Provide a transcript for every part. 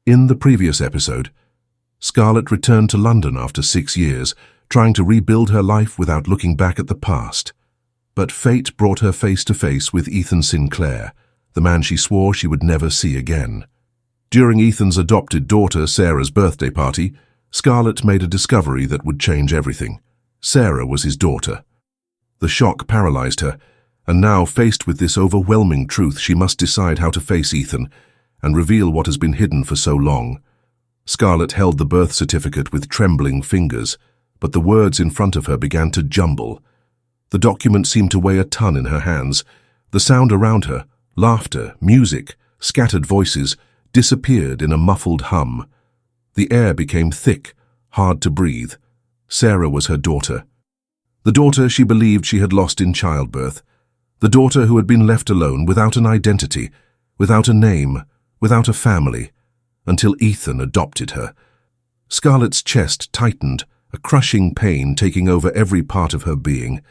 In the previous episode, Scarlett returned to London after 6 years, trying to rebuild her life without looking back at the past. But fate brought her face to face with Ethan Sinclair, the man she swore she would never see again. During Ethan's adopted daughter Sarah's birthday party, Scarlett made a discovery that would change everything. Sarah was his daughter. The shock paralyzed her, and now, faced with this overwhelming truth, she must decide how to face Ethan and reveal what has been hidden for so long. Scarlett held the birth certificate with trembling fingers, but the words in front of her began to jumble. The document seemed to weigh a ton in her hands. The sound around her, laughter, music, scattered voices, disappeared in a muffled hum. The air became thick, hard to breathe. Sarah was her daughter. The daughter she believed she had lost in childbirth. The daughter who had been left alone without an identity, without a name, without a family, until Ethan adopted her. Scarlett's chest tightened, a crushing pain taking over every part of her being.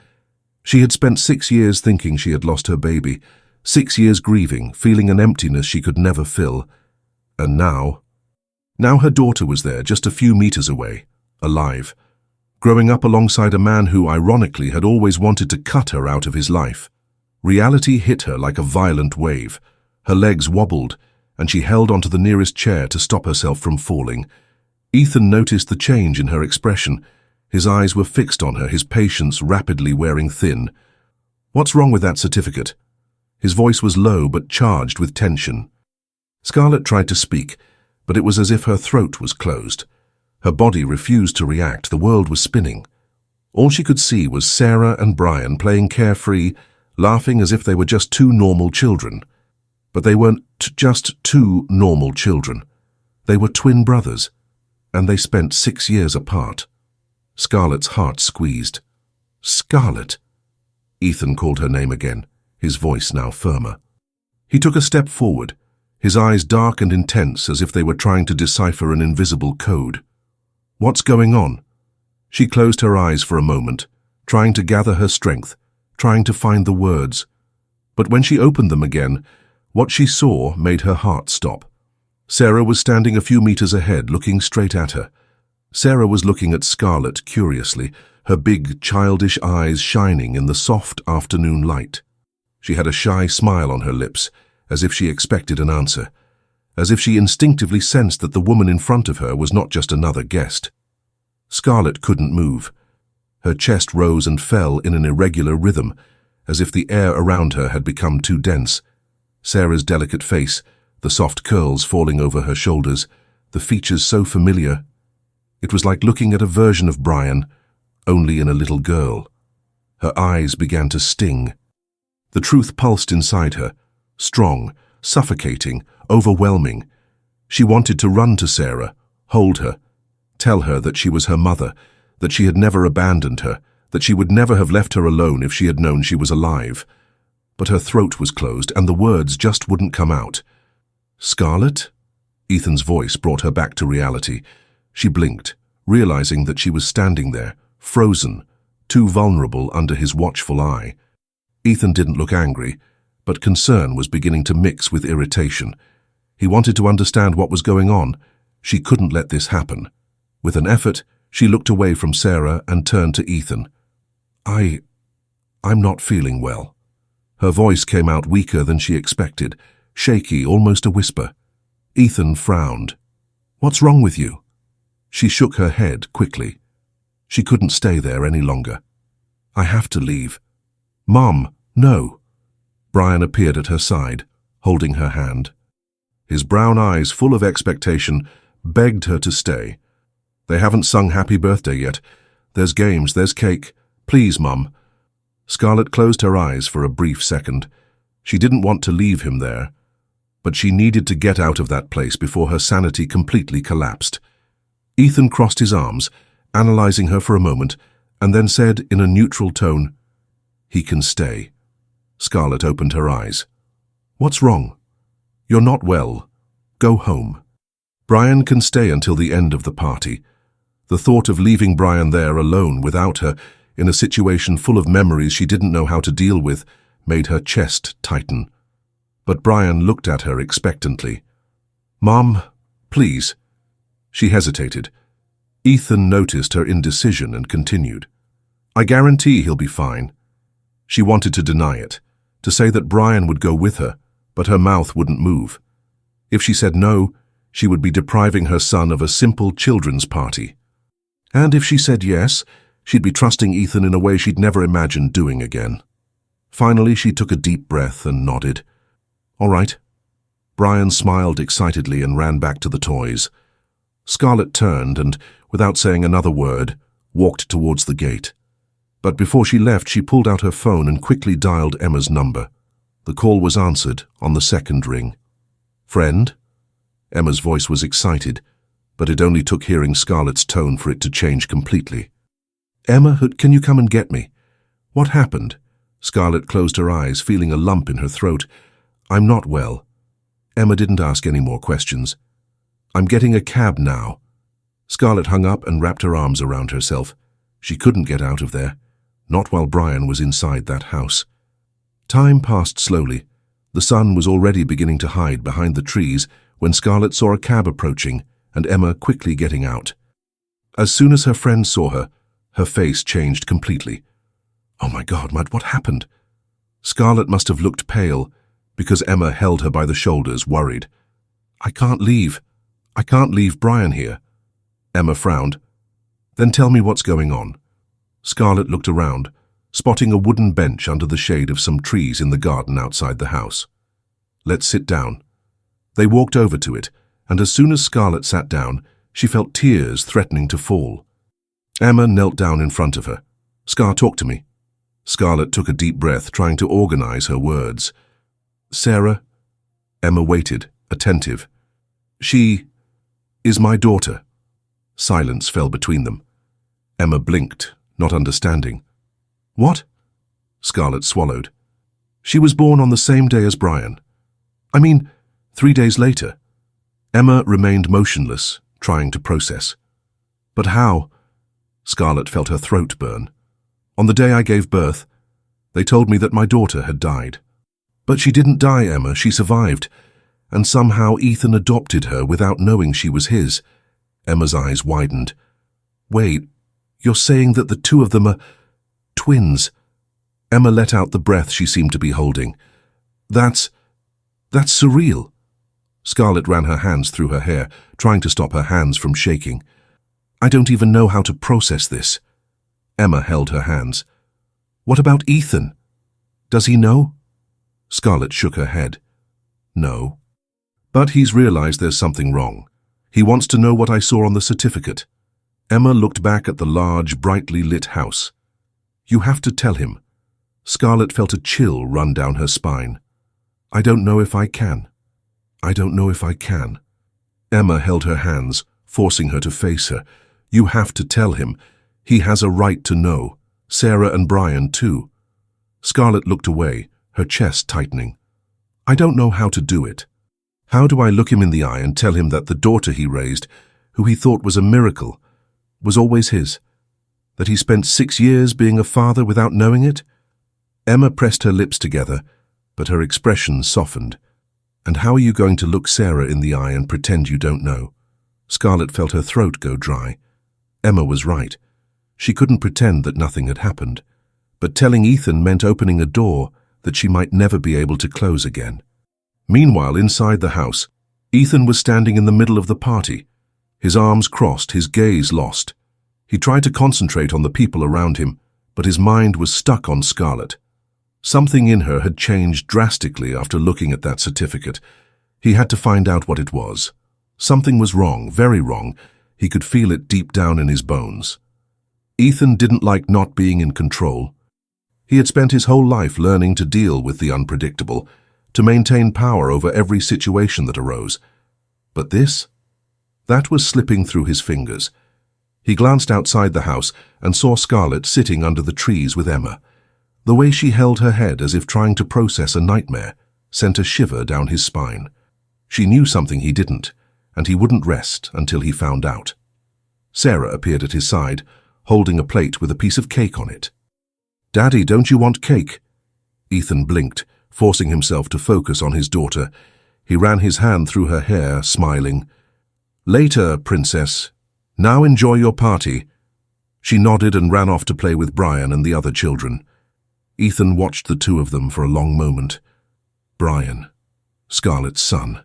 She had spent 6 years thinking she had lost her baby, 6 years grieving, feeling an emptiness she could never fill. And now her daughter was there, just a few meters away, alive, growing up alongside a man who, ironically, had always wanted to cut her out of his life. Reality hit her like a violent wave. Her legs wobbled, and she held onto the nearest chair to stop herself from falling. Ethan noticed the change in her expression. His eyes were fixed on her, his patience rapidly wearing thin. "What's wrong with that certificate?" His voice was low but charged with tension. Scarlett tried to speak, but it was as if her throat was closed. Her body refused to react. The world was spinning. All she could see was Sarah and Brian playing carefree, laughing as if they were just two normal children. But they weren't just two normal children. They were twin brothers, and they spent 6 years apart. Scarlett's heart squeezed. "Scarlett!" Ethan called her name again, his voice now firmer. He took a step forward, his eyes dark and intense as if they were trying to decipher an invisible code. "What's going on?" She closed her eyes for a moment, trying to gather her strength, trying to find the words. But when she opened them again, what she saw made her heart stop. Sarah was standing a few meters ahead, looking straight at her. Sarah was looking at Scarlett curiously, her big, childish eyes shining in the soft afternoon light. She had a shy smile on her lips, as if she expected an answer, as if she instinctively sensed that the woman in front of her was not just another guest. Scarlett couldn't move. Her chest rose and fell in an irregular rhythm, as if the air around her had become too dense. Sarah's delicate face, the soft curls falling over her shoulders, the features so familiar. It was like looking at a version of Brian, only in a little girl. Her eyes began to sting. The truth pulsed inside her, strong, suffocating, overwhelming. She wanted to run to Sarah, hold her, tell her that she was her mother, that she had never abandoned her, that she would never have left her alone if she had known she was alive. But her throat was closed, and the words just wouldn't come out. "Scarlett?" Ethan's voice brought her back to reality. She blinked, realizing that she was standing there, frozen, too vulnerable under his watchful eye. Ethan didn't look angry, but concern was beginning to mix with irritation. He wanted to understand what was going on. She couldn't let this happen. With an effort, she looked away from Sarah and turned to Ethan. I'm not feeling well." Her voice came out weaker than she expected, shaky, almost a whisper. Ethan frowned. "What's wrong with you?" She shook her head quickly. She couldn't stay there any longer. "I have to leave." "Mom, no." Brian appeared at her side, holding her hand. His brown eyes, full of expectation, begged her to stay. "They haven't sung happy birthday yet. There's games, there's cake. Please, Mum." Scarlett closed her eyes for a brief second. She didn't want to leave him there, but she needed to get out of that place before her sanity completely collapsed. Ethan crossed his arms, analyzing her for a moment, and then said in a neutral tone, "He can stay." Scarlett opened her eyes. "What's wrong?" "You're not well. Go home." "Brian can stay until the end of the party." The thought of leaving Brian there alone without her, in a situation full of memories she didn't know how to deal with, made her chest tighten. But Brian looked at her expectantly. "Mom, Please." She hesitated. Ethan noticed her indecision and continued. "I guarantee he'll be fine." She wanted to deny it, to say that Brian would go with her, but her mouth wouldn't move. If she said no, she would be depriving her son of a simple children's party. And if she said yes, she'd be trusting Ethan in a way she'd never imagined doing again. Finally, she took a deep breath and nodded. "All right." Brian smiled excitedly and ran back to the toys. Scarlett turned and, without saying another word, walked towards the gate. But before she left, she pulled out her phone and quickly dialed Emma's number. The call was answered on the second ring. "Friend?" Emma's voice was excited, but it only took hearing Scarlett's tone for it to change completely. "Emma, can you come and get me?" "What happened?" Scarlett closed her eyes, feeling a lump in her throat. "I'm not well." Emma didn't ask any more questions. "I'm getting a cab now." Scarlett hung up and wrapped her arms around herself. She couldn't get out of there, not while Brian was inside that house. Time passed slowly. The sun was already beginning to hide behind the trees when Scarlett saw a cab approaching and Emma quickly getting out. As soon as her friend saw her, her face changed completely. "Oh my God, what happened?" Scarlett must have looked pale because Emma held her by the shoulders, worried. "I can't leave. I can't leave Brian here." Emma frowned. "Then tell me what's going on." Scarlett looked around, spotting a wooden bench under the shade of some trees in the garden outside the house. "Let's sit down." They walked over to it, and as soon as Scarlett sat down, she felt tears threatening to fall. Emma knelt down in front of her. "Scar, talk to me." Scarlett took a deep breath, trying to organize her words. "Sarah?" Emma waited, attentive. "She is my daughter." Silence fell between them. Emma blinked, not understanding. "What?" Scarlett swallowed. "She was born on the same day as Brian. I mean, 3 days later." Emma remained motionless, trying to process. "But how?" Scarlett felt her throat burn. "On the day I gave birth, they told me that my daughter had died." "But she didn't die, Emma. She survived. And somehow Ethan adopted her without knowing she was his." Emma's eyes widened. "Wait, you're saying that the two of them are twins?" Emma let out the breath she seemed to be holding. That's surreal." Scarlett ran her hands through her hair, trying to stop her hands from shaking. "I don't even know how to process this." Emma held her hands. "What about Ethan? Does he know?" Scarlett shook her head. "No. But he's realized there's something wrong. He wants to know what I saw on the certificate." Emma looked back at the large, brightly lit house. "You have to tell him." Scarlett felt a chill run down her spine. "I don't know if I can. I don't know if I can." Emma held her hands, forcing her to face her. "You have to tell him. He has a right to know. Sarah and Brian, too." Scarlett looked away, her chest tightening. "I don't know how to do it. How do I look him in the eye and tell him that the daughter he raised, who he thought was a miracle, was always his? That he spent 6 years being a father without knowing it?" Emma pressed her lips together, but her expression softened. "And how are you going to look Sarah in the eye and pretend you don't know?" Scarlett felt her throat go dry. Emma was right. She couldn't pretend that nothing had happened. But telling Ethan meant opening a door that she might never be able to close again. Meanwhile, inside the house, Ethan was standing in the middle of the party, his arms crossed, his gaze lost. He tried to concentrate on the people around him, but his mind was stuck on Scarlett. Something in her had changed drastically after looking at that certificate. He had to find out what it was. Something was wrong, very wrong. He could feel it deep down in his bones. Ethan didn't like not being in control. He had spent his whole life learning to deal with the unpredictable, to maintain power over every situation that arose. But this? That was slipping through his fingers. He glanced outside the house and saw Scarlett sitting under the trees with Emma. The way she held her head as if trying to process a nightmare sent a shiver down his spine. She knew something he didn't, and he wouldn't rest until he found out. Sarah appeared at his side, holding a plate with a piece of cake on it. "Daddy, don't you want cake?" Ethan blinked, forcing himself to focus on his daughter. He ran his hand through her hair, smiling. Later, princess. Now enjoy your party. She nodded and ran off to play with Brian and the other children. Ethan watched the two of them for a long moment. Brian, Scarlett's son.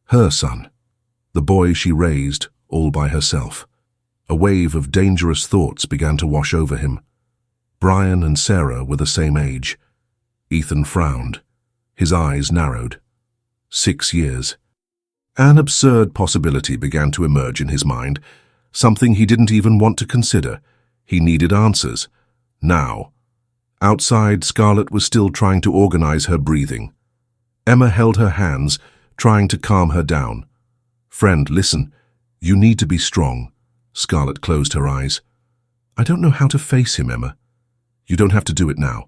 Her son. The boy she raised all by herself. A wave of dangerous thoughts began to wash over him. Brian and Sarah were the same age. Ethan frowned. His eyes narrowed. 6 years. An absurd possibility began to emerge in his mind, something he didn't even want to consider. He needed answers. Now. Outside, Scarlett was still trying to organize her breathing. Emma held her hands, trying to calm her down. Friend, listen. You need to be strong. Scarlett closed her eyes. I don't know how to face him, Emma. You don't have to do it now.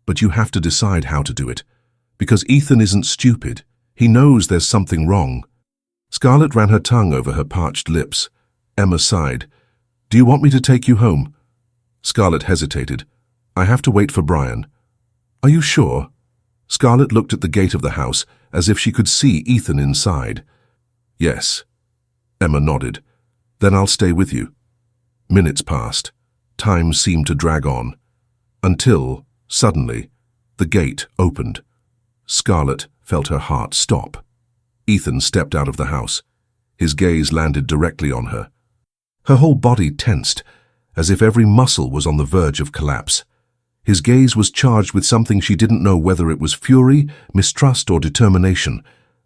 But you have to decide how to do it. Because Ethan isn't stupid. He knows there's something wrong. Scarlett ran her tongue over her parched lips. Emma sighed. Do you want me to take you home? Scarlett hesitated. I have to wait for Brian. Are you sure? Scarlett looked at the gate of the house as if she could see Ethan inside. Yes. Emma nodded. Then I'll stay with you. Minutes passed. Time seemed to drag on. Until, suddenly, the gate opened. Scarlett felt her heart stop. Ethan stepped out of the house. His gaze landed directly on her. Her whole body tensed, as if every muscle was on the verge of collapse. His gaze was charged with something she didn't know whether it was fury, mistrust, or determination,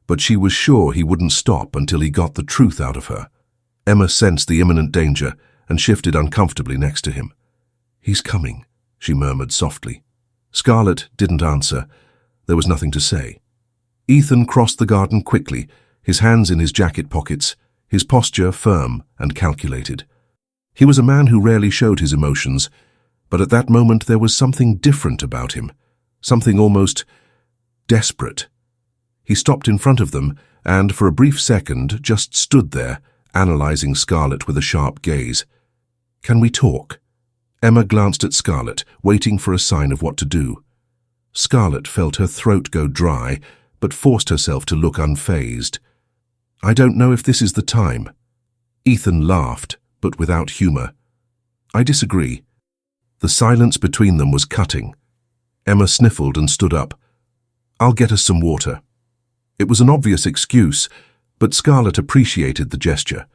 but she was sure he wouldn't stop until he got the truth out of her. Emma sensed the imminent danger and shifted uncomfortably next to him. He's coming, she murmured softly. Scarlett didn't answer. There was nothing to say. Ethan crossed the garden quickly, his hands in his jacket pockets, his posture firm and calculated. He was a man who rarely showed his emotions, but at that moment there was something different about him, something almost desperate. He stopped in front of them and, for a brief second, just stood there, analyzing Scarlett with a sharp gaze. Can we talk? Emma glanced at Scarlett, waiting for a sign of what to do. Scarlett felt her throat go dry, but forced herself to look unfazed. I don't know if this is the time. Ethan laughed, but without humor. I disagree. The silence between them was cutting. Emma sniffled and stood up. I'll get us some water. It was an obvious excuse, but Scarlett appreciated the gesture.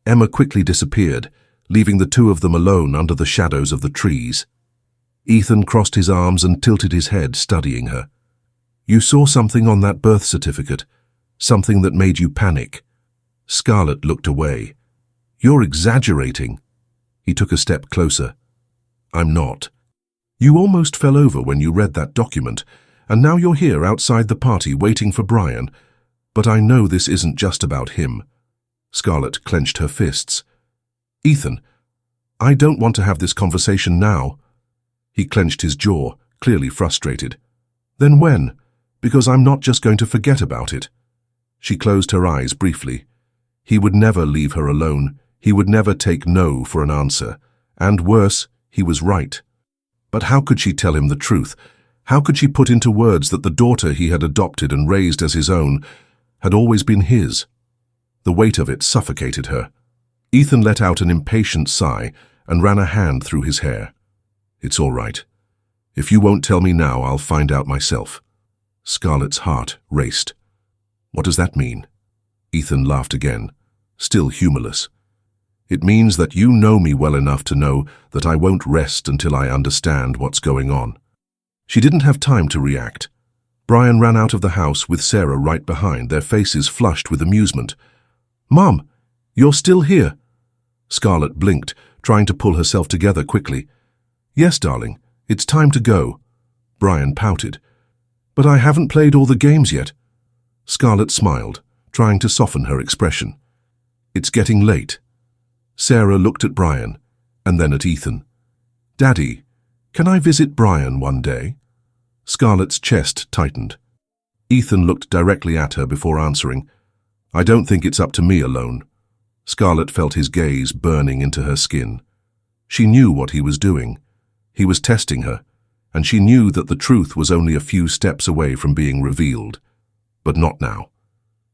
Emma quickly disappeared, leaving the two of them alone under the shadows of the trees. Ethan crossed his arms and tilted his head, studying her. You saw something on that birth certificate, something that made you panic. Scarlett looked away. You're exaggerating. He took a step closer. I'm not. You almost fell over when you read that document, and now you're here outside the party waiting for Brian. But I know this isn't just about him. Scarlett clenched her fists. Ethan, I don't want to have this conversation now. He clenched his jaw, clearly frustrated. Then when? Because I'm not just going to forget about it. She closed her eyes briefly. He would never leave her alone. He would never take no for an answer. And worse, he was right. But how could she tell him the truth? How could she put into words that the daughter he had adopted and raised as his own had always been his? The weight of it suffocated her. Ethan let out an impatient sigh and ran a hand through his hair. It's all right. If you won't tell me now, I'll find out myself. Scarlett's heart raced. What does that mean? Ethan laughed again, still humorless. It means that you know me well enough to know that I won't rest until I understand what's going on. She didn't have time to react. Brian ran out of the house with Sarah right behind, their faces flushed with amusement. Mom, you're still here? Scarlett blinked, trying to pull herself together quickly. Yes, darling, it's time to go. Brian pouted. But I haven't played all the games yet. Scarlett smiled, trying to soften her expression. It's getting late. Sarah looked at Brian, and then at Ethan. Daddy, can I visit Brian one day? Scarlett's chest tightened. Ethan looked directly at her before answering. I don't think it's up to me alone. Scarlett felt his gaze burning into her skin. She knew what he was doing. He was testing her, and she knew that the truth was only a few steps away from being revealed. But not now.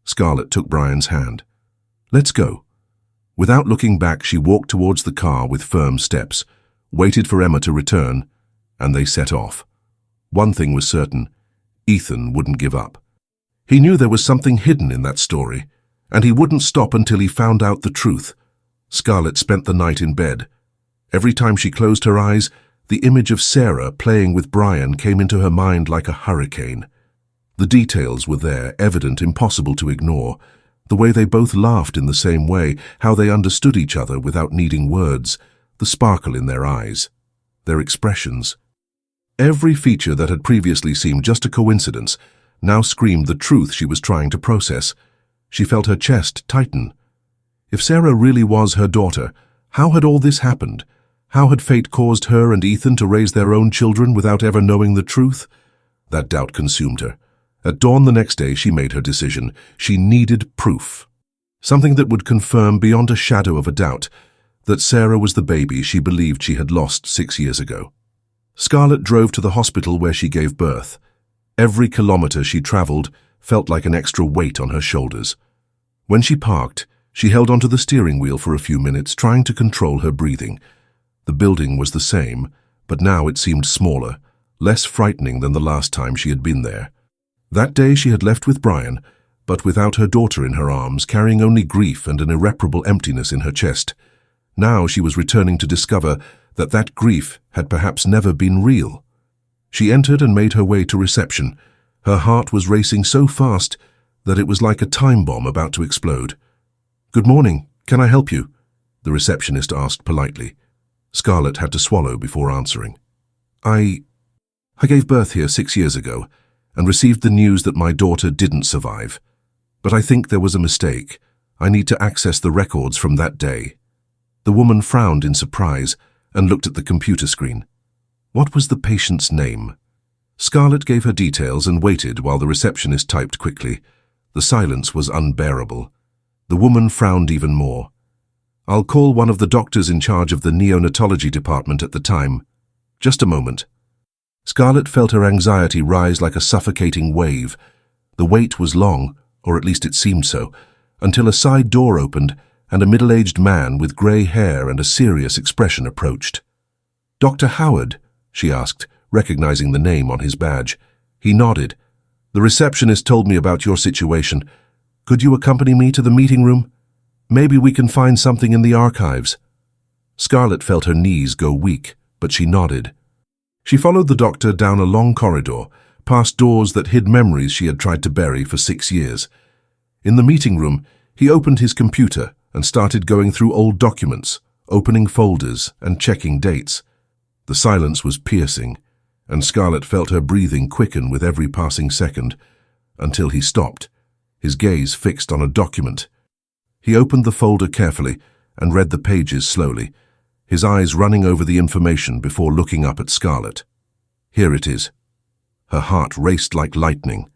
Scarlett took Brian's hand. Let's go." Without looking back, she walked towards the car with firm steps, waited for Emma to return, and they set off. One thing was certain: Ethan wouldn't give up. He knew there was something hidden in that story, and he wouldn't stop until he found out the truth. Scarlett spent the night in bed. Every time she closed her eyes, the image of Sarah playing with Brian came into her mind like a hurricane. The details were there, evident, impossible to ignore. The way they both laughed in the same way, how they understood each other without needing words, the sparkle in their eyes, their expressions. Every feature that had previously seemed just a coincidence now screamed the truth she was trying to process. She felt her chest tighten. If Sarah really was her daughter, how had all this happened? How had fate caused her and Ethan to raise their own children without ever knowing the truth? That doubt consumed her. At dawn the next day, she made her decision. She needed proof. Something that would confirm beyond a shadow of a doubt that Sarah was the baby she believed she had lost 6 years ago. Scarlett drove to the hospital where she gave birth. Every kilometer she traveled felt like an extra weight on her shoulders. When she parked, she held onto the steering wheel for a few minutes, trying to control her breathing. The building was the same, but now it seemed smaller, less frightening than the last time she had been there. That day she had left with Brian, but without her daughter in her arms, carrying only grief and an irreparable emptiness in her chest. Now she was returning to discover that that grief had perhaps never been real. She entered and made her way to reception. Her heart was racing so fast that it was like a time bomb about to explode. "Good morning. Can I help you?" the receptionist asked politely. Scarlett had to swallow before answering. I gave birth here 6 years ago and received the news that my daughter didn't survive. But I think there was a mistake. I need to access the records from that day." The woman frowned in surprise and looked at the computer screen. What was the patient's name? Scarlett gave her details and waited while the receptionist typed quickly. The silence was unbearable. The woman frowned even more. "I'll call one of the doctors in charge of the neonatology department at the time. Just a moment." Scarlett felt her anxiety rise like a suffocating wave. The wait was long, or at least it seemed so, until a side door opened and a middle-aged man with grey hair and a serious expression approached. "Dr. Howard?" she asked, recognizing the name on his badge. He nodded. "The receptionist told me about your situation. Could you accompany me to the meeting room? Maybe we can find something in the archives." Scarlett felt her knees go weak, but she nodded. She followed the doctor down a long corridor, past doors that hid memories she had tried to bury for 6 years. In the meeting room, he opened his computer and started going through old documents, opening folders and checking dates. The silence was piercing, and Scarlett felt her breathing quicken with every passing second, until he stopped, his gaze fixed on a document. He opened the folder carefully and read the pages slowly, his eyes running over the information before looking up at Scarlett. "Here it is." Her heart raced like lightning.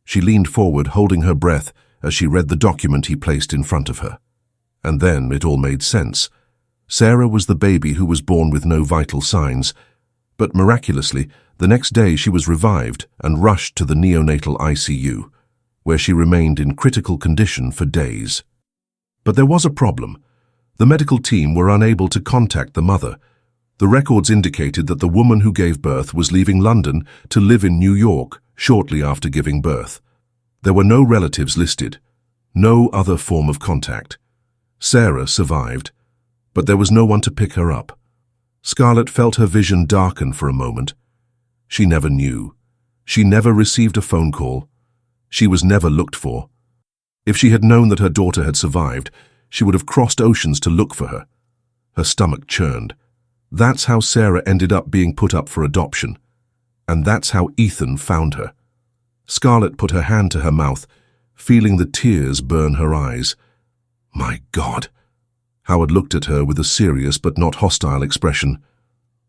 She leaned forward, holding her breath as she read the document he placed in front of her. And then it all made sense. Sarah was the baby who was born with no vital signs, but miraculously, the next day she was revived and rushed to the neonatal ICU, where she remained in critical condition for days. But there was a problem. The medical team were unable to contact the mother. The records indicated that the woman who gave birth was leaving London to live in New York shortly after giving birth. There were no relatives listed, no other form of contact. Sarah survived, but there was no one to pick her up. Scarlett felt her vision darken for a moment. She never knew. She never received a phone call. She was never looked for. If she had known that her daughter had survived, she would have crossed oceans to look for her. Her stomach churned. That's how Sarah ended up being put up for adoption. And that's how Ethan found her. Scarlett put her hand to her mouth, feeling the tears burn her eyes. "My God." Howard looked at her with a serious but not hostile expression.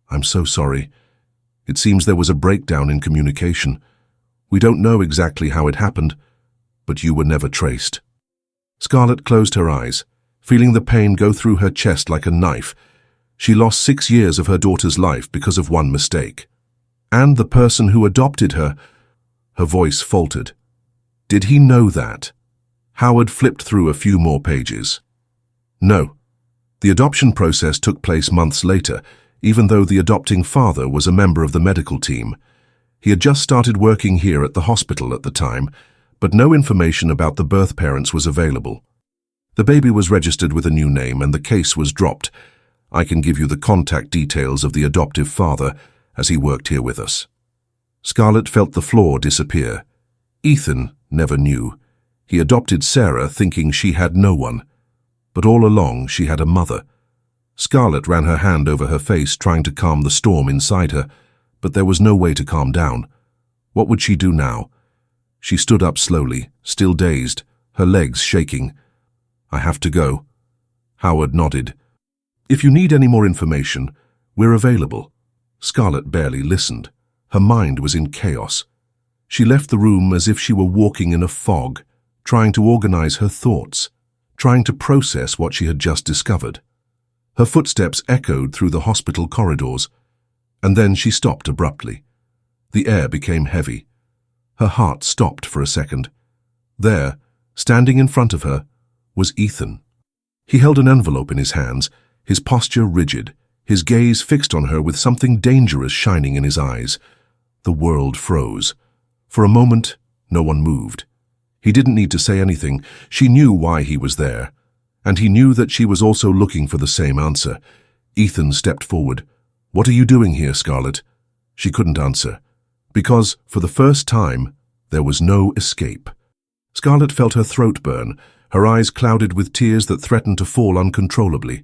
"I'm so sorry. It seems there was a breakdown in communication. We don't know exactly how it happened, but you were never traced." Scarlett closed her eyes, feeling the pain go through her chest like a knife. She lost 6 years of her daughter's life because of one mistake. And the person who adopted her, her voice faltered. Did he know that? Howard flipped through a few more pages. No. The adoption process took place months later, even though the adopting father was a member of the medical team. He had just started working here at the hospital at the time, but no information about the birth parents was available. The baby was registered with a new name and the case was dropped. I can give you the contact details of the adoptive father, as he worked here with us. Scarlett felt the floor disappear. Ethan never knew. He adopted Sarah thinking she had no one. But all along she had a mother. Scarlett ran her hand over her face, trying to calm the storm inside her, but there was no way to calm down. What would she do now? She stood up slowly, still dazed, her legs shaking. I have to go. Howard nodded. If you need any more information, we're available. Scarlett barely listened. Her mind was in chaos. She left the room as if she were walking in a fog, trying to organize her thoughts, trying to process what she had just discovered. Her footsteps echoed through the hospital corridors, and then she stopped abruptly. The air became heavy. Her heart stopped for a second. There, standing in front of her, was Ethan. He held an envelope in his hands, his posture rigid, his gaze fixed on her with something dangerous shining in his eyes. The world froze. For a moment, no one moved. He didn't need to say anything. She knew why he was there. And he knew that she was also looking for the same answer. Ethan stepped forward. What are you doing here, Scarlett? She couldn't answer. Because, for the first time, there was no escape. Scarlett felt her throat burn, her eyes clouded with tears that threatened to fall uncontrollably.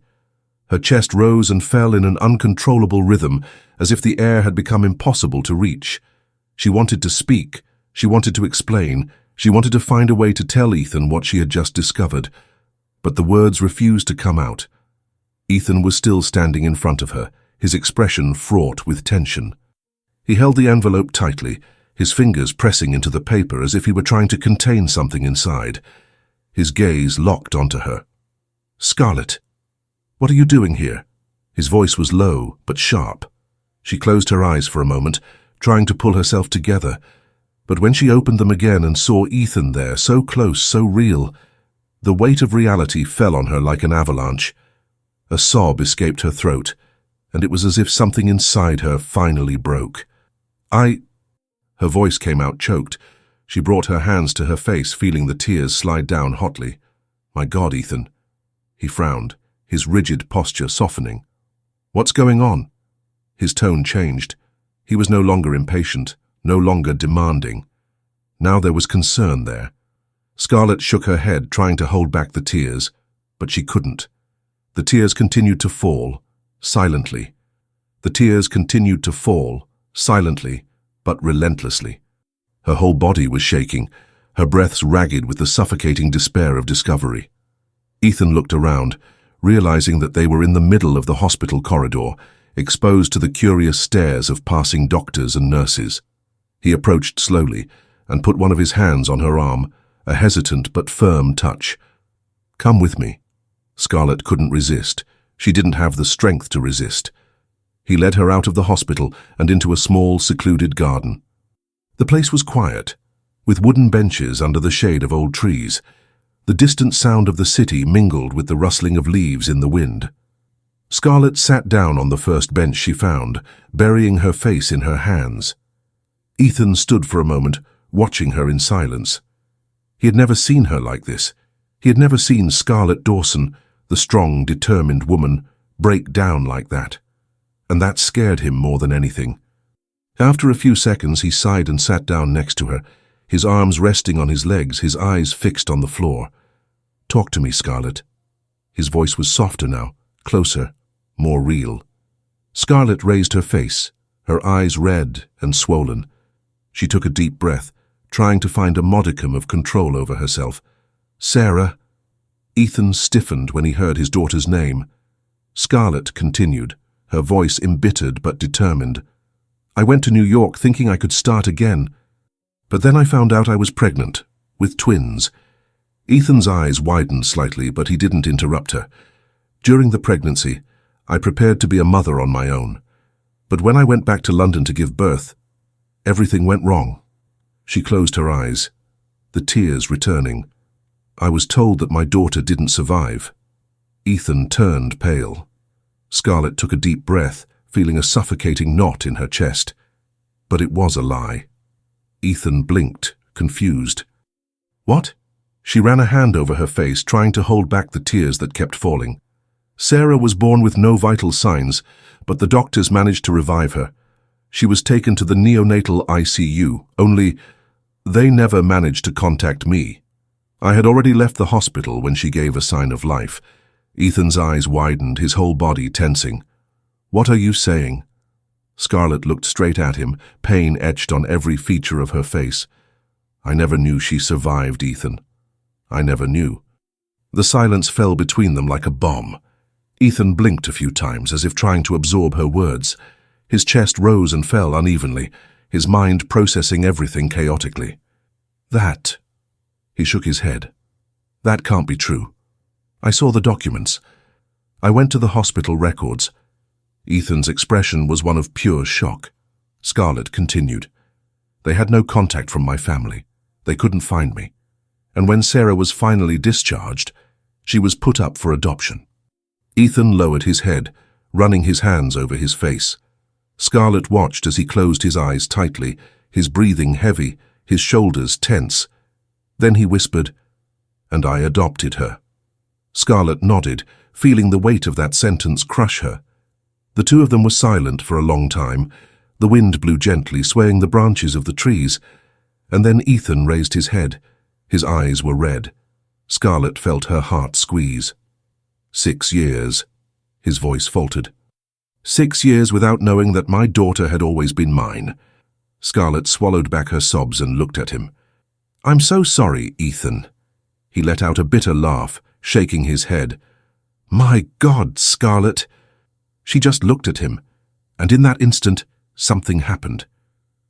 Her chest rose and fell in an uncontrollable rhythm, as if the air had become impossible to reach. She wanted to speak. She wanted to explain. She wanted to find a way to tell Ethan what she had just discovered. But the words refused to come out. Ethan was still standing in front of her, his expression fraught with tension. He held the envelope tightly, his fingers pressing into the paper as if he were trying to contain something inside. His gaze locked onto her. Scarlett, what are you doing here? His voice was low but sharp. She closed her eyes for a moment, trying to pull herself together. But when she opened them again and saw Ethan there, so close, so real, the weight of reality fell on her like an avalanche. A sob escaped her throat, and it was as if something inside her finally broke. Her voice came out choked. She brought her hands to her face, feeling the tears slide down hotly. My God, Ethan. He frowned, his rigid posture softening. What's going on? His tone changed. He was no longer impatient, no longer demanding. Now there was concern there. Scarlett shook her head, trying to hold back the tears, but she couldn't. The tears continued to fall, silently. The tears continued to fall, silently, but relentlessly. Her whole body was shaking, her breaths ragged with the suffocating despair of discovery. Ethan looked around, realizing that they were in the middle of the hospital corridor, exposed to the curious stares of passing doctors and nurses. He approached slowly and put one of his hands on her arm, a hesitant but firm touch. Come with me. Scarlett couldn't resist. She didn't have the strength to resist. He led her out of the hospital and into a small, secluded garden. The place was quiet, with wooden benches under the shade of old trees. The distant sound of the city mingled with the rustling of leaves in the wind. Scarlett sat down on the first bench she found, burying her face in her hands. Ethan stood for a moment, watching her in silence. He had never seen her like this. He had never seen Scarlett Dawson, the strong, determined woman, break down like that. And that scared him more than anything. After a few seconds, he sighed and sat down next to her, his arms resting on his legs, his eyes fixed on the floor. Talk to me, Scarlett. His voice was softer now, closer, more real. Scarlett raised her face, her eyes red and swollen. She took a deep breath, trying to find a modicum of control over herself. Sarah. Ethan stiffened when he heard his daughter's name. Scarlett continued, her voice embittered but determined. I went to New York thinking I could start again. But then I found out I was pregnant, with twins. Ethan's eyes widened slightly, but he didn't interrupt her. During the pregnancy, I prepared to be a mother on my own. But when I went back to London to give birth, everything went wrong. She closed her eyes, the tears returning. I was told that my daughter didn't survive. Ethan turned pale. Scarlett took a deep breath, feeling a suffocating knot in her chest. But it was a lie. Ethan blinked, confused. What? She ran a hand over her face, trying to hold back the tears that kept falling. Sarah was born with no vital signs, but the doctors managed to revive her. She was taken to the neonatal ICU, only they never managed to contact me. I had already left the hospital when she gave a sign of life. Ethan's eyes widened, his whole body tensing. What are you saying? Scarlett looked straight at him, pain etched on every feature of her face. I never knew she survived, Ethan. I never knew. The silence fell between them like a bomb. Ethan blinked a few times as if trying to absorb her words. His chest rose and fell unevenly, his mind processing everything chaotically. That. He shook his head. That can't be true. I saw the documents. I went to the hospital records. Ethan's expression was one of pure shock. Scarlett continued. They had no contact from my family. They couldn't find me. And when Sarah was finally discharged, she was put up for adoption. Ethan lowered his head, running his hands over his face. Scarlett watched as he closed his eyes tightly, his breathing heavy, his shoulders tense. Then he whispered, "And I adopted her." Scarlett nodded, feeling the weight of that sentence crush her. The two of them were silent for a long time. The wind blew gently, swaying the branches of the trees. And then Ethan raised his head. His eyes were red. Scarlett felt her heart squeeze. 6 years, his voice faltered. 6 years without knowing that my daughter had always been mine. Scarlett swallowed back her sobs and looked at him. I'm so sorry, Ethan. He let out a bitter laugh, shaking his head. My God, Scarlett. She just looked at him, and in that instant, something happened.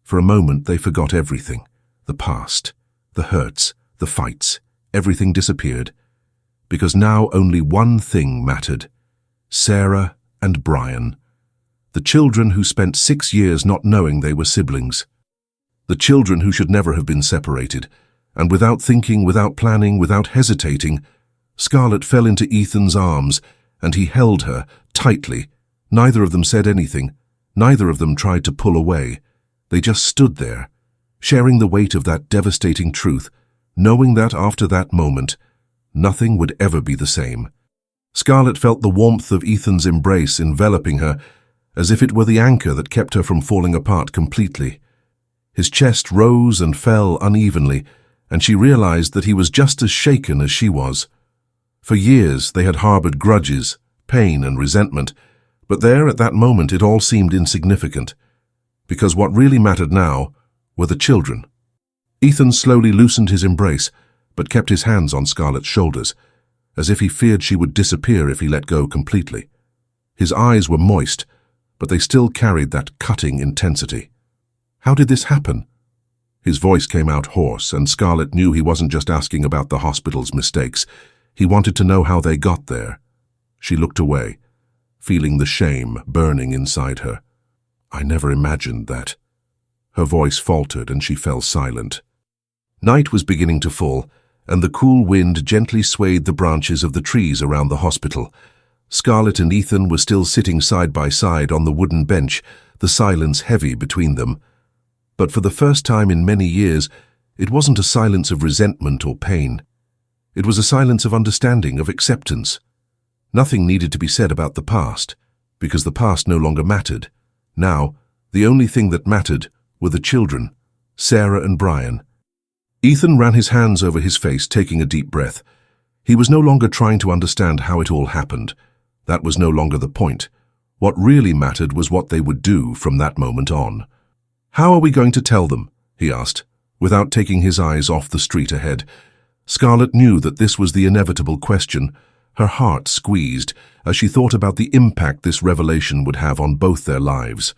For a moment, they forgot everything. The past, the hurts, the fights, everything disappeared. Because now only one thing mattered. Sarah and Brian. The children who spent 6 years not knowing they were siblings. The children who should never have been separated. And without thinking, without planning, without hesitating, Scarlett fell into Ethan's arms, and he held her tightly. Neither of them said anything. Neither of them tried to pull away. They just stood there, sharing the weight of that devastating truth, knowing that after that moment, nothing would ever be the same. Scarlett felt the warmth of Ethan's embrace enveloping her, as if it were the anchor that kept her from falling apart completely. His chest rose and fell unevenly, and she realized that he was just as shaken as she was. For years they had harbored grudges, pain and resentment, but there at that moment it all seemed insignificant, because what really mattered now were the children. Ethan slowly loosened his embrace, but kept his hands on Scarlett's shoulders, as if he feared she would disappear if he let go completely. His eyes were moist, but they still carried that cutting intensity. How did this happen? His voice came out hoarse, and Scarlett knew he wasn't just asking about the hospital's mistakes. He wanted to know how they got there. She looked away, feeling the shame burning inside her. I never imagined that. Her voice faltered and she fell silent. Night was beginning to fall, and the cool wind gently swayed the branches of the trees around the hospital. Scarlett and Ethan were still sitting side by side on the wooden bench, the silence heavy between them. But for the first time in many years, it wasn't a silence of resentment or pain. It was a silence of understanding, of acceptance. Nothing needed to be said about the past, because the past no longer mattered. Now, the only thing that mattered were the children, Sarah and Brian. Ethan ran his hands over his face, taking a deep breath. He was no longer trying to understand how it all happened. That was no longer the point. What really mattered was what they would do from that moment on. How are we going to tell them? He asked, without taking his eyes off the street ahead. Scarlett knew that this was the inevitable question. Her heart squeezed as she thought about the impact this revelation would have on both their lives.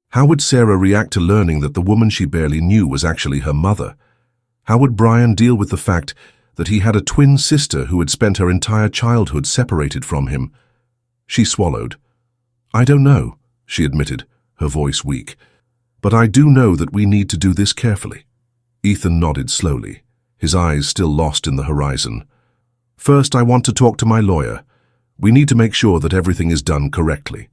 How would Sarah react to learning that the woman she barely knew was actually her mother? How would Brian deal with the fact that he had a twin sister who had spent her entire childhood separated from him? She swallowed. I don't know, she admitted, her voice weak. But I do know that we need to do this carefully. Ethan nodded slowly, his eyes still lost in the horizon. "First, I want to talk to my lawyer. We need to make sure that everything is done correctly.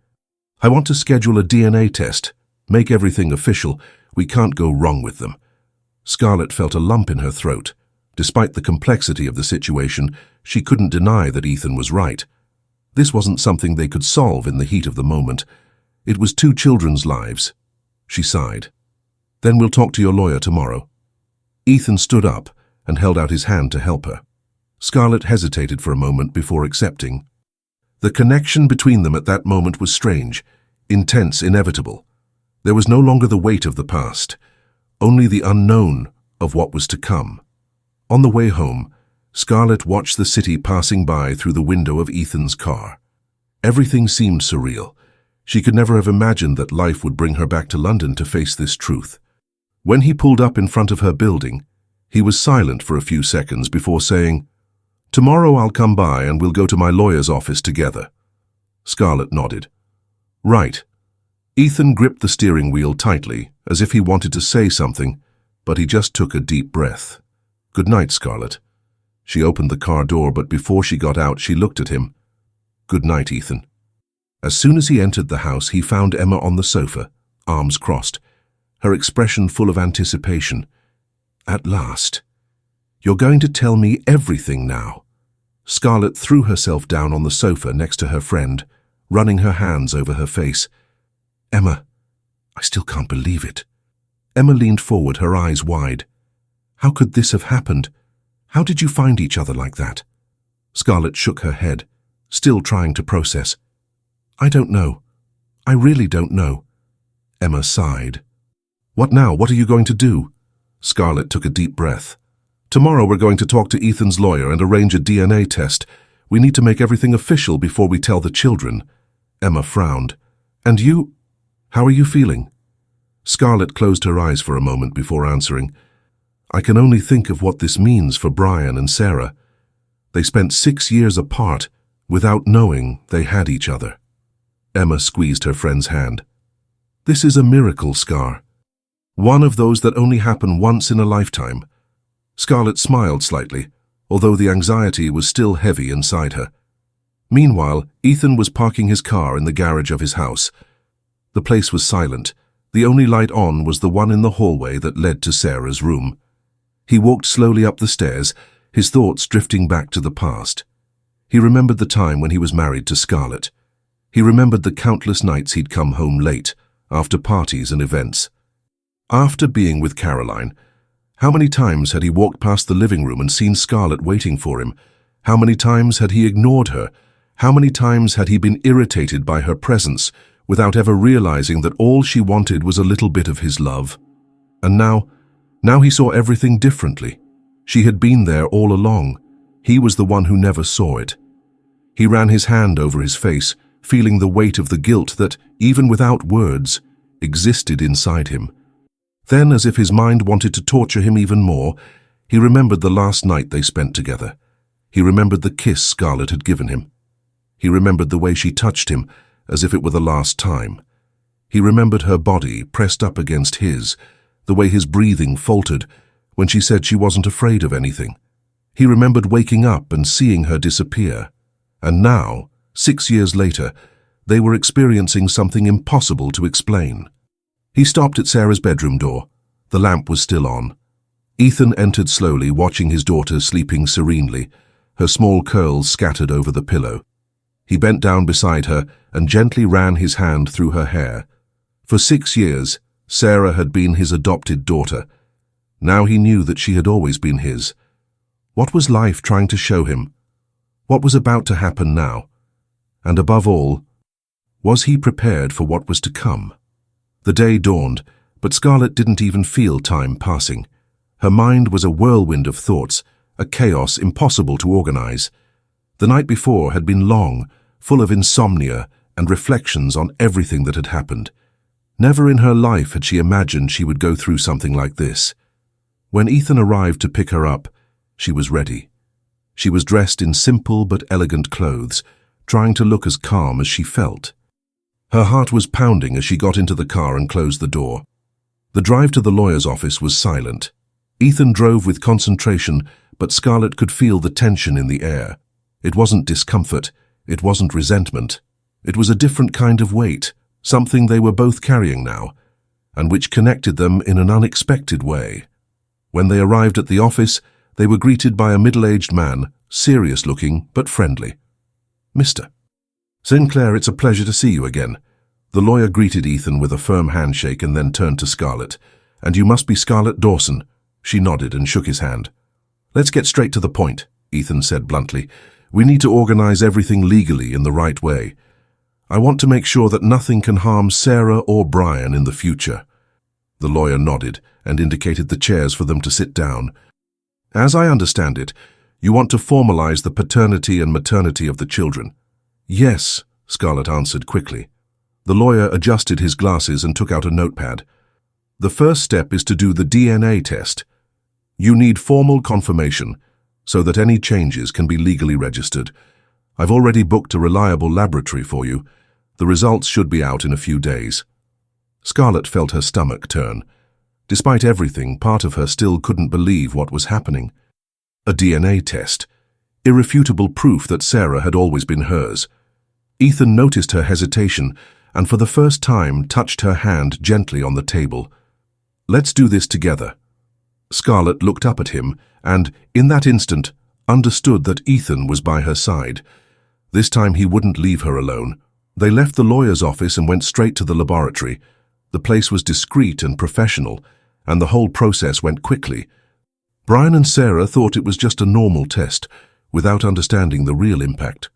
I want to schedule a DNA test, make everything official. We can't go wrong with them." Scarlett felt a lump in her throat. Despite the complexity of the situation, she couldn't deny that Ethan was right. This wasn't something they could solve in the heat of the moment. It was 2 children's lives. She sighed. "Then we'll talk to your lawyer tomorrow." Ethan stood up and held out his hand to help her. Scarlett hesitated for a moment before accepting. The connection between them at that moment was strange, intense, inevitable. There was no longer the weight of the past, only the unknown of what was to come. On the way home, Scarlett watched the city passing by through the window of Ethan's car. Everything seemed surreal. She could never have imagined that life would bring her back to London to face this truth. When he pulled up in front of her building, he was silent for a few seconds before saying, "Tomorrow I'll come by and we'll go to my lawyer's office together." Scarlett nodded. "Right." Ethan gripped the steering wheel tightly, as if he wanted to say something, but he just took a deep breath. "Good night, Scarlett." She opened the car door, but before she got out, she looked at him. "Good night, Ethan." As soon as he entered the house, he found Emma on the sofa, arms crossed, her expression full of anticipation. "At last. You're going to tell me everything now." Scarlett threw herself down on the sofa next to her friend, running her hands over her face. "Emma, I still can't believe it." Emma leaned forward, her eyes wide. "How could this have happened? How did you find each other like that?" Scarlett shook her head, still trying to process. "I don't know. I really don't know." Emma sighed. "What now? What are you going to do?" Scarlett took a deep breath. "Tomorrow we're going to talk to Ethan's lawyer and arrange a DNA test. We need to make everything official before we tell the children." Emma frowned. "And you? How are you feeling?" Scarlett closed her eyes for a moment before answering. "I can only think of what this means for Brian and Sarah. They spent 6 years apart without knowing they had each other." Emma squeezed her friend's hand. "This is a miracle, Scar. One of those that only happen once in a lifetime." Scarlett smiled slightly, although the anxiety was still heavy inside her. Meanwhile, Ethan was parking his car in the garage of his house. The place was silent. The only light on was the one in the hallway that led to Sarah's room. He walked slowly up the stairs, his thoughts drifting back to the past. He remembered the time when he was married to Scarlett. He remembered the countless nights he'd come home late, after parties and events. After being with Caroline, how many times had he walked past the living room and seen Scarlett waiting for him? How many times had he ignored her? How many times had he been irritated by her presence, without ever realizing that all she wanted was a little bit of his love? And now he saw everything differently. She had been there all along. He was the one who never saw it. He ran his hand over his face, feeling the weight of the guilt that, even without words, existed inside him. Then, as if his mind wanted to torture him even more, he remembered the last night they spent together. He remembered the kiss Scarlett had given him. He remembered the way she touched him, as if it were the last time. He remembered her body pressed up against his, the way his breathing faltered when she said she wasn't afraid of anything. He remembered waking up and seeing her disappear. And now, 6 years later, they were experiencing something impossible to explain. He stopped at Sarah's bedroom door. The lamp was still on. Ethan entered slowly, watching his daughter sleeping serenely, her small curls scattered over the pillow. He bent down beside her and gently ran his hand through her hair. For 6 years, Sarah had been his adopted daughter. Now he knew that she had always been his. What was life trying to show him? What was about to happen now? And above all, was he prepared for what was to come? The day dawned, but Scarlett didn't even feel time passing. Her mind was a whirlwind of thoughts, a chaos impossible to organize. The night before had been long, full of insomnia and reflections on everything that had happened. Never in her life had she imagined she would go through something like this. When Ethan arrived to pick her up, she was ready. She was dressed in simple but elegant clothes, trying to look as calm as she felt. Her heart was pounding as she got into the car and closed the door. The drive to the lawyer's office was silent. Ethan drove with concentration, but Scarlett could feel the tension in the air. It wasn't discomfort, it wasn't resentment. It was a different kind of weight, something they were both carrying now, and which connected them in an unexpected way. When they arrived at the office, they were greeted by a middle-aged man, serious-looking but friendly. "Mr. Sinclair, it's a pleasure to see you again." The lawyer greeted Ethan with a firm handshake and then turned to Scarlett. "And you must be Scarlett Dawson." She nodded and shook his hand. "Let's get straight to the point," Ethan said bluntly. "We need to organize everything legally in the right way. I want to make sure that nothing can harm Sarah or Brian in the future." The lawyer nodded and indicated the chairs for them to sit down. "As I understand it, you want to formalize the paternity and maternity of the children." "Yes," Scarlett answered quickly. The lawyer adjusted his glasses and took out a notepad. "The first step is to do the DNA test. You need formal confirmation so that any changes can be legally registered. I've already booked a reliable laboratory for you. The results should be out in a few days." Scarlett felt her stomach turn. Despite everything, part of her still couldn't believe what was happening. A DNA test. Irrefutable proof that Sarah had always been hers. Ethan noticed her hesitation and for the first time touched her hand gently on the table. "Let's do this together." Scarlett looked up at him and, in that instant, understood that Ethan was by her side. This time he wouldn't leave her alone. They left the lawyer's office and went straight to the laboratory. The place was discreet and professional, and the whole process went quickly. Brian and Sarah thought it was just a normal test, without understanding the real impact.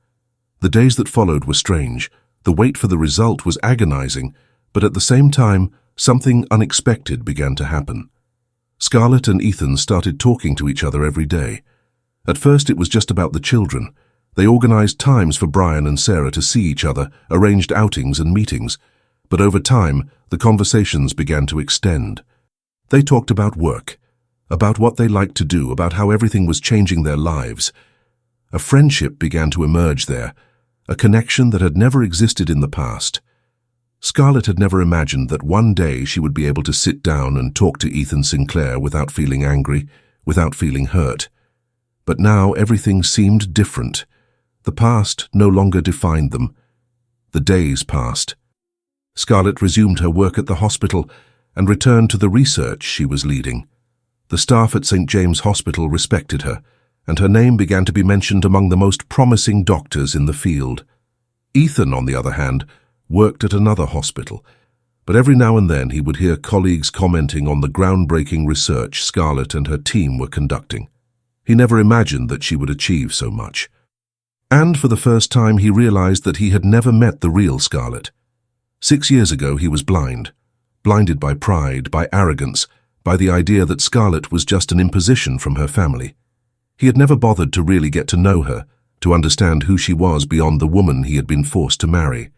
The days that followed were strange. The wait for the result was agonizing, but at the same time, something unexpected began to happen. Scarlett and Ethan started talking to each other every day. At first it was just about the children. They organized times for Brian and Sarah to see each other, arranged outings and meetings. But over time, the conversations began to extend. They talked about work, about what they liked to do, about how everything was changing their lives. A friendship began to emerge there, a connection that had never existed in the past. Scarlett had never imagined that one day she would be able to sit down and talk to Ethan Sinclair without feeling angry, without feeling hurt. But now everything seemed different. The past no longer defined them. The days passed. Scarlett resumed her work at the hospital and returned to the research she was leading. The staff at St. James Hospital respected her, and her name began to be mentioned among the most promising doctors in the field. Ethan, on the other hand, worked at another hospital, but every now and then he would hear colleagues commenting on the groundbreaking research Scarlett and her team were conducting. He never imagined that she would achieve so much. And for the first time he realized that he had never met the real Scarlett. 6 years ago he was blind, blinded by pride, by arrogance, by the idea that Scarlett was just an imposition from her family. He had never bothered to really get to know her, to understand who she was beyond the woman he had been forced to marry.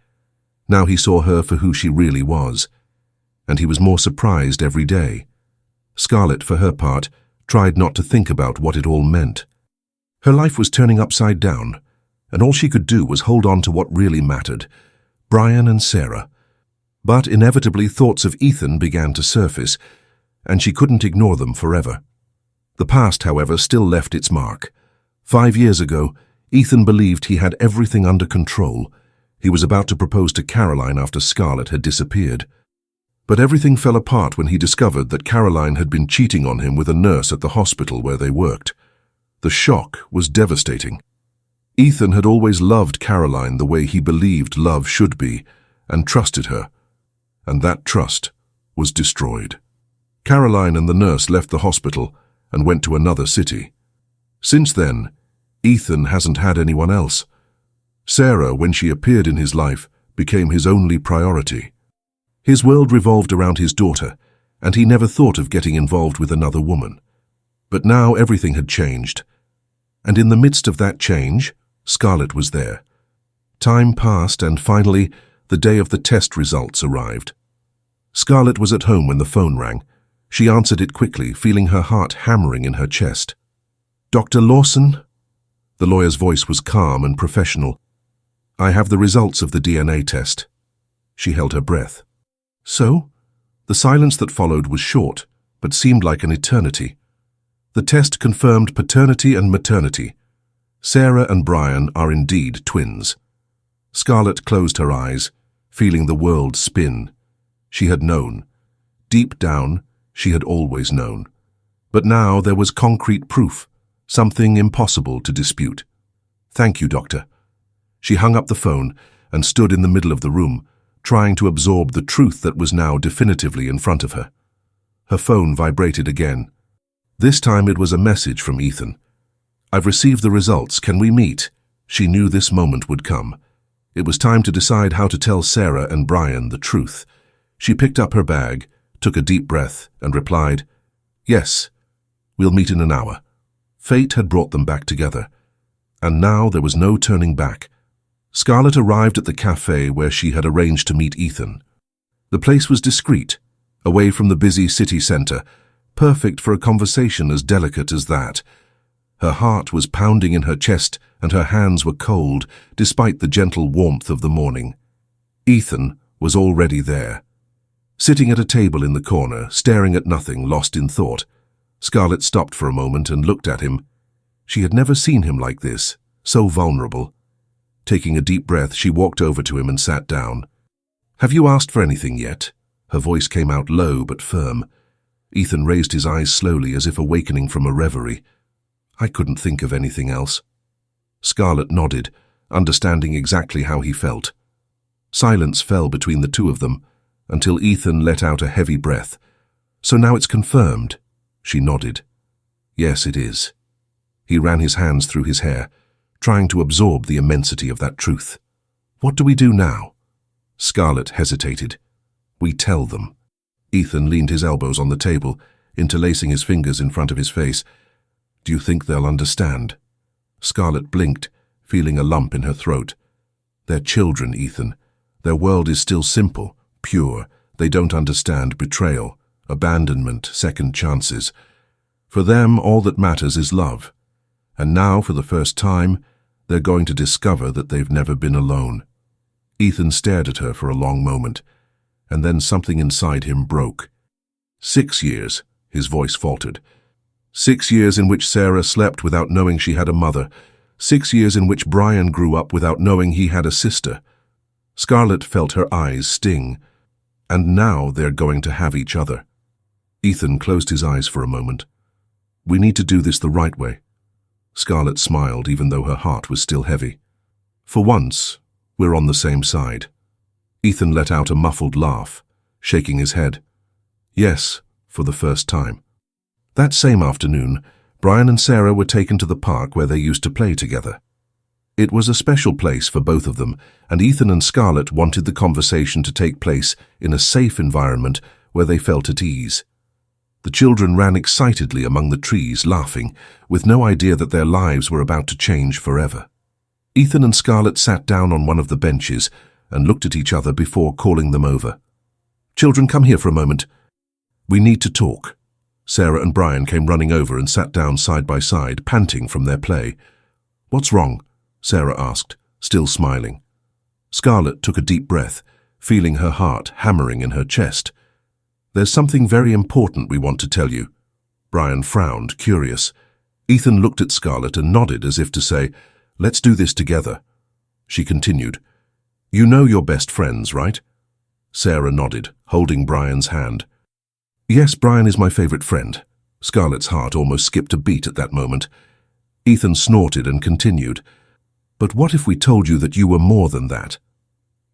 Now he saw her for who she really was, and he was more surprised every day. Scarlett, for her part, tried not to think about what it all meant. Her life was turning upside down, and all she could do was hold on to what really mattered, Brian and Sarah. But inevitably thoughts of Ethan began to surface, and she couldn't ignore them forever. The past, however, still left its mark. 5 years ago, Ethan believed he had everything under control. He was about to propose to Caroline after Scarlett had disappeared. But everything fell apart when he discovered that Caroline had been cheating on him with a nurse at the hospital where they worked. The shock was devastating. Ethan had always loved Caroline the way he believed love should be, and trusted her. And that trust was destroyed. Caroline and the nurse left the hospital and went to another city. Since then, Ethan hasn't had anyone else. Sarah, when she appeared in his life, became his only priority. His world revolved around his daughter, and he never thought of getting involved with another woman. But now everything had changed. And in the midst of that change, Scarlett was there. Time passed, and finally, the day of the test results arrived. Scarlett was at home when the phone rang. She answered it quickly, feeling her heart hammering in her chest. "Dr. Lawson?" The lawyer's voice was calm and professional. "I have the results of the DNA test." She held her breath. "So?" The silence that followed was short, but seemed like an eternity. The test confirmed paternity and maternity. Sarah and Brian are indeed twins. Scarlett closed her eyes, feeling the world spin. She had known. Deep down, she had always known. But now there was concrete proof, something impossible to dispute. "Thank you, Doctor." She hung up the phone and stood in the middle of the room, trying to absorb the truth that was now definitively in front of her. Her phone vibrated again. This time it was a message from Ethan. "I've received the results. Can we meet?" She knew this moment would come. It was time to decide how to tell Sarah and Brian the truth. She picked up her bag, took a deep breath, and replied, "Yes, we'll meet in an hour." Fate had brought them back together, and now there was no turning back. Scarlett arrived at the cafe where she had arranged to meet Ethan. The place was discreet, away from the busy city center, perfect for a conversation as delicate as that. Her heart was pounding in her chest and her hands were cold, despite the gentle warmth of the morning. Ethan was already there. Sitting at a table in the corner, staring at nothing, lost in thought. Scarlett stopped for a moment and looked at him. She had never seen him like this, so vulnerable. Taking a deep breath, she walked over to him and sat down. "Have you asked for anything yet?" Her voice came out low but firm. Ethan raised his eyes slowly as if awakening from a reverie. "I couldn't think of anything else." Scarlett nodded, understanding exactly how he felt. Silence fell between the two of them, until Ethan let out a heavy breath. "So now it's confirmed?" She nodded. "Yes, it is." He ran his hands through his hair, trying to absorb the immensity of that truth. "What do we do now?" Scarlett hesitated. "We tell them." Ethan leaned his elbows on the table, interlacing his fingers in front of his face. "Do you think they'll understand?" Scarlett blinked, feeling a lump in her throat. "They're children, Ethan. Their world is still simple, pure. They don't understand betrayal, abandonment, second chances. For them, all that matters is love. And now, for the first time, they're going to discover that they've never been alone." Ethan stared at her for a long moment, and then something inside him broke. 6 years, his voice faltered. 6 years in which Sarah slept without knowing she had a mother. 6 years in which Brian grew up without knowing he had a sister. Scarlett felt her eyes sting. And now they're going to have each other. Ethan closed his eyes for a moment. "We need to do this the right way." Scarlett smiled, even though her heart was still heavy. "For once, we're on the same side." Ethan let out a muffled laugh, shaking his head. "Yes, for the first time." That same afternoon, Brian and Sarah were taken to the park where they used to play together. It was a special place for both of them, and Ethan and Scarlett wanted the conversation to take place in a safe environment where they felt at ease. The children ran excitedly among the trees, laughing, with no idea that their lives were about to change forever. Ethan and Scarlett sat down on one of the benches and looked at each other before calling them over. "Children, come here for a moment. We need to talk." Sarah and Brian came running over and sat down side by side, panting from their play. "What's wrong?" Sarah asked, still smiling. Scarlett took a deep breath, feeling her heart hammering in her chest. "There's something very important we want to tell you." Brian frowned, curious. Ethan looked at Scarlett and nodded as if to say, "Let's do this together." She continued, "You know you're best friends, right?" Sarah nodded, holding Brian's hand. "Yes, Brian is my favorite friend." Scarlett's heart almost skipped a beat at that moment. Ethan snorted and continued, "But what if we told you that you were more than that?"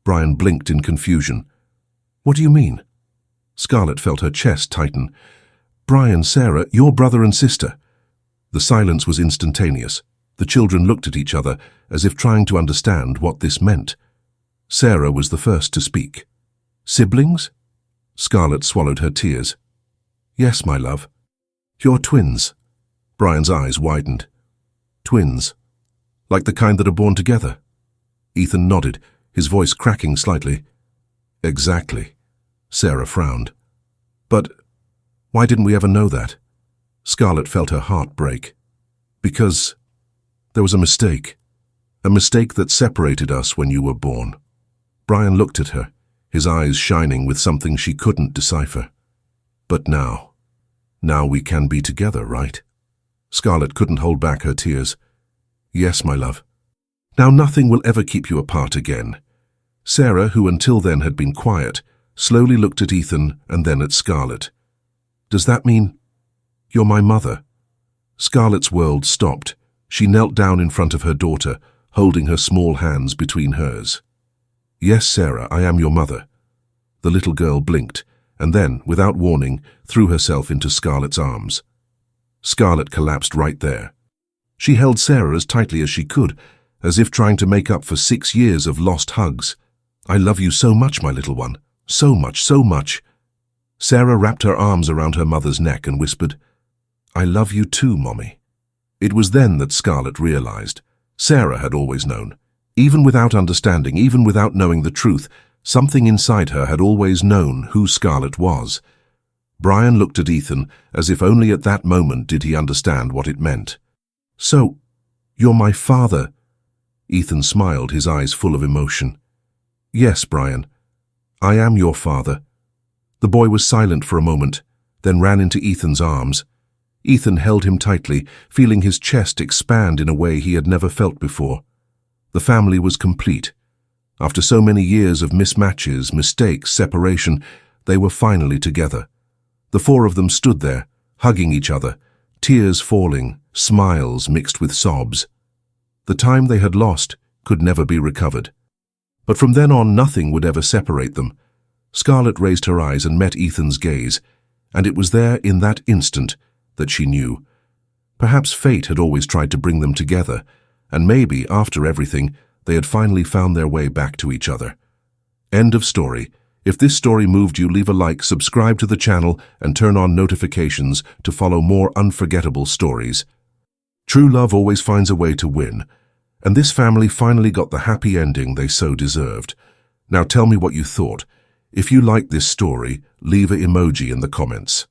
Brian blinked in confusion. "What do you mean?" Scarlett felt her chest tighten. "Brian, Sarah, you're brother and sister." The silence was instantaneous. The children looked at each other as if trying to understand what this meant. Sarah was the first to speak. "Siblings?" Scarlett swallowed her tears. "Yes, my love." "You're twins." Brian's eyes widened. "Twins? Like the kind that are born together?" Ethan nodded, his voice cracking slightly. "Exactly." Sarah frowned. "But why didn't we ever know that?" Scarlett felt her heart break. "Because there was a mistake that separated us when you were born." Brian looked at her, his eyes shining with something she couldn't decipher. "But now we can be together, right?" Scarlett couldn't hold back her tears. Yes, my love. Now nothing will ever keep you apart again. Sarah, who until then had been quiet, slowly looked at Ethan and then at Scarlett. Does that mean you're my mother? Scarlett's world stopped. She knelt down in front of her daughter, holding her small hands between hers. Yes, Sarah, I am your mother. The little girl blinked, and then, without warning, threw herself into Scarlett's arms. Scarlett collapsed right there. She held Sarah as tightly as she could, as if trying to make up for 6 years of lost hugs. I love you so much, my little one. So much, so much. Sarah wrapped her arms around her mother's neck and whispered, I love you too, Mommy. It was then that Scarlett realized. Sarah had always known. Even without understanding, even without knowing the truth, something inside her had always known who Scarlett was. Brian looked at Ethan as if only at that moment did he understand what it meant. So, you're my father? Ethan smiled, his eyes full of emotion. Yes, Brian. I am your father. The boy was silent for a moment, then ran into Ethan's arms. Ethan held him tightly, feeling his chest expand in a way he had never felt before. The family was complete. After so many years of mismatches, mistakes, separation, they were finally together. The 4 of them stood there, hugging each other, tears falling, smiles mixed with sobs. The time they had lost could never be recovered. But from then on, nothing would ever separate them. Scarlett raised her eyes and met Ethan's gaze, and it was there in that instant that she knew. Perhaps fate had always tried to bring them together, and maybe, after everything, they had finally found their way back to each other. End of story. If this story moved you, leave a like, subscribe to the channel, and turn on notifications to follow more unforgettable stories. True love always finds a way to win, and this family finally got the happy ending they so deserved. Now tell me what you thought. If you liked this story, leave an emoji in the comments.